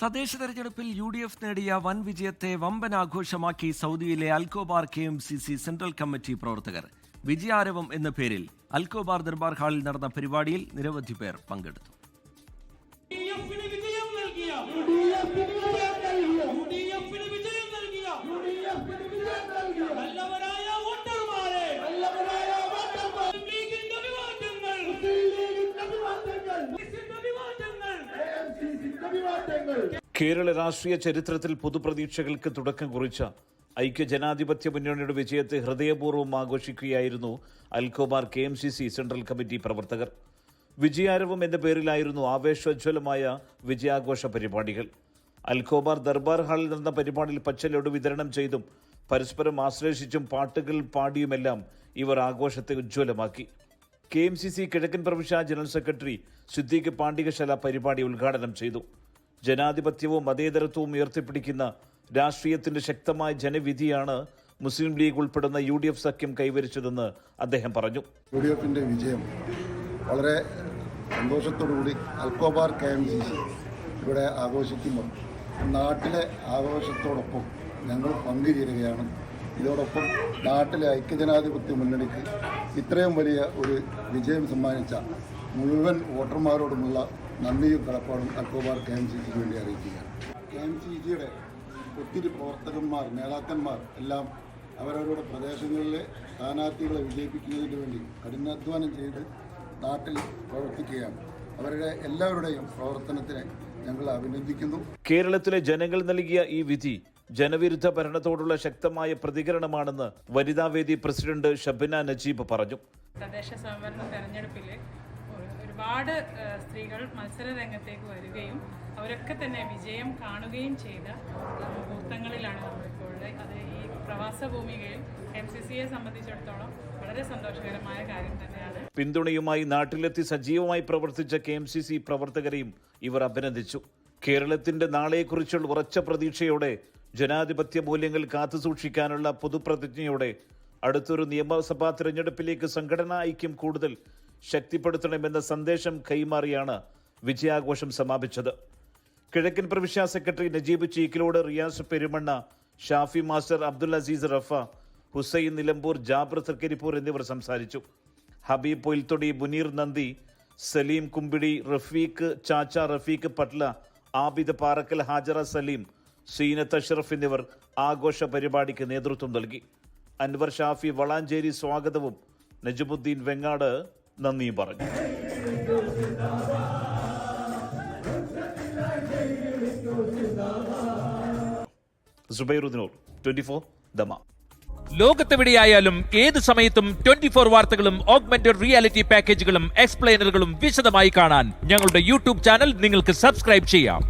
തദ്ദേശ തെരഞ്ഞെടുപ്പിൽ UDF നേടിയ വൻ വിജയത്തെ വമ്പൻ ആഘോഷമാക്കി സൗദിയിലെ അൽകോബാർ KMCC സെൻട്രൽ കമ്മിറ്റി പ്രവർത്തകർ. വിജയാരവം എന്ന പേരിൽ അൽകോബാർ ദർബാർ ഹാളിൽ നടന്ന പരിപാടിയിൽ നിരവധി പേർ പങ്കെടുത്തു. കേരള രാഷ്ട്രീയ ചരിത്രത്തിൽ പുതുപ്രതീക്ഷകൾക്ക് തുടക്കം കുറിച്ച ഐക്യജനാധിപത്യ മുന്നണിയുടെ വിജയത്തെ ഹൃദയപൂർവ്വം ആഘോഷിക്കുകയായിരുന്നു അൽകോബാർ KMCC സെൻട്രൽ കമ്മിറ്റി പ്രവർത്തകർ. വിജയാരവം എന്ന പേരിലായിരുന്നു ആവേശോജ്വലമായ വിജയാഘോഷ പരിപാടികൾ. അൽകോബാർ ദർബാർ ഹാളിൽ നടന്ന പരിപാടിയിൽ പച്ചലഡു വിതരണം ചെയ്തും പരസ്പരം ആശ്ലേഷിച്ചും പാട്ടുകൾ പാടിയുമെല്ലാം ഇവർ ആഘോഷത്തെ ഉജ്ജ്വലമാക്കി. KMCC കിഴക്കൻ പ്രവിശ്യ ജനറൽ സെക്രട്ടറി സിദ്ദീഖ് പാണ്ടികശാല പരിപാടി ഉദ്ഘാടനം ചെയ്തു. ജനാധിപത്യവും മതേതരത്വവും ഉയർത്തിപ്പിടിക്കുന്ന രാഷ്ട്രീയത്തിന്റെ ശക്തമായ ജനവിധിയാണ് മുസ്ലിം ലീഗ് ഉൾപ്പെടുന്ന UDF സഖ്യം കൈവരിച്ചതെന്ന് അദ്ദേഹം പറഞ്ഞു. UDFിന്റെ വിജയം വളരെ സന്തോഷത്തോടുകൂടി അൽകോബാർ KMCC ഇവിടെ ആഘോഷിക്കുമ്പോൾ നാട്ടിലെ ആഘോഷത്തോടൊപ്പം ഞങ്ങൾ പങ്കുചേരുകയാണ്. ഇതോടൊപ്പം നാട്ടിലെ ഐക്യജനാധിപത്യ മുന്നണിക്ക് ഇത്രയും വലിയ ഒരു വിജയം സമ്മാനിച്ച മുഴുവൻ വോട്ടർമാരോടുമുള്ള നന്ദിയും കടപ്പാടും അൽകോബാർ KMCCക്ക് വേണ്ടി അറിയിക്കുകയാണ്. KMCCയുടെ ഒത്തിരി പ്രവർത്തകന്മാർ, നേതാക്കന്മാർ എല്ലാം അവരവരുടെ പ്രദേശങ്ങളിലെ സ്ഥാനാർത്ഥികളെ വിജയിപ്പിക്കുന്നതിന് വേണ്ടി കഠിനാധ്വാനം ചെയ്ത് നാട്ടിൽ പ്രവർത്തിക്കുകയാണ്. അവരുടെ എല്ലാവരുടെയും പ്രവർത്തനത്തിനെ ഞങ്ങൾ അഭിനന്ദിക്കുന്നു. കേരളത്തിലെ ജനങ്ങൾ നൽകിയ ഈ വിധി ജനവിരുദ്ധ ഭരണത്തോടുള്ള ശക്തമായ പ്രതികരണമാണെന്ന് വനിതാവേദി പ്രസിഡന്റ് ഷബിന നജീബ് പറഞ്ഞു. തദ്ദേശ സ്വയംഭരണ തെരഞ്ഞെടുപ്പിൽ ഒരുപാട് സ്ത്രീകൾ മത്സര രംഗത്തേക്ക് വരികയും അവരൊക്കെ തന്നെ വിജയം കാണുകയും ചെയ്ത മുഹൂർത്തങ്ങളിലാണ് നമ്മളിപ്പോൾ ഉള്ളത്. അത് ഈ പ്രവാസ ഭൂമികയിൽ KMCCയെ സംബന്ധിച്ചിടത്തോളം വളരെ സന്തോഷകരമായ കാര്യം തന്നെയാണ്. പിന്തുണയുമായി നാട്ടിലെത്തി സജീവമായി പ്രവർത്തിച്ച KMCC പ്രവർത്തകരെയും ഇവർ അഭിനന്ദിച്ചു. കേരളത്തിന്റെ നാളെക്കുറിച്ചുള്ള ഉറച്ച പ്രതീക്ഷയോടെ ജനാധിപത്യ മൂല്യങ്ങൾ കാത്തുസൂക്ഷിക്കാനുള്ള പൊതുപ്രതിജ്ഞയോടെ അടുത്തൊരു നിയമസഭാ തിരഞ്ഞെടുപ്പിലേക്ക് സംഘടനാ ഐക്യം കൂടുതൽ ശക്തിപ്പെടുത്തണമെന്ന സന്ദേശം കൈമാറിയാണ് വിജയാഘോഷം സമാപിച്ചത്. കിഴക്കൻ പ്രവിശ്യ സെക്രട്ടറി നജീബ് ചീക്കിലോട്, റിയാസ് പെരുമണ്ണ, ഷാഫി മാസ്റ്റർ, അബ്ദുൽ അസീസ് റഫ, ഹുസൈൻ നിലമ്പൂർ, ജാബർ തൃക്കരിപ്പൂർ എന്നിവർ സംസാരിച്ചു. ഹബീബ് പൊയിൽത്തൊടി, മുനീർ നന്ദി, സലീം കുമ്പിടി, റഫീഖ് ചാച്ച, റഫീഖ് പട്ല, ആബിദ് പാറക്കൽ, ഹാജറ സലീം, സീനത്ത് അഷ്റഫ് എന്നിവർ ആഘോഷ പരിപാടിക്ക് നേതൃത്വം നൽകി. അൻവർ ഷാഫി വളാഞ്ചേരി സ്വാഗതവും നജമുദ്ദീൻ വെങ്ങാട് നന്ദിയും പറഞ്ഞു. സുബൈറുദ്ദീൻ, 24 ദമാ. ലോകത്തെവിടെയായാലും ഏത് സമയത്തും 24 വാർത്തകളും ഓഗ്മെന്റഡ് റിയാലിറ്റി പാക്കേജുകളും എക്സ്പ്ലെയിനറുകളും വിശദമായി കാണാൻ ഞങ്ങളുടെ YouTube ചാനൽ നിങ്ങൾക്ക് സബ്സ്ക്രൈബ് ചെയ്യാം.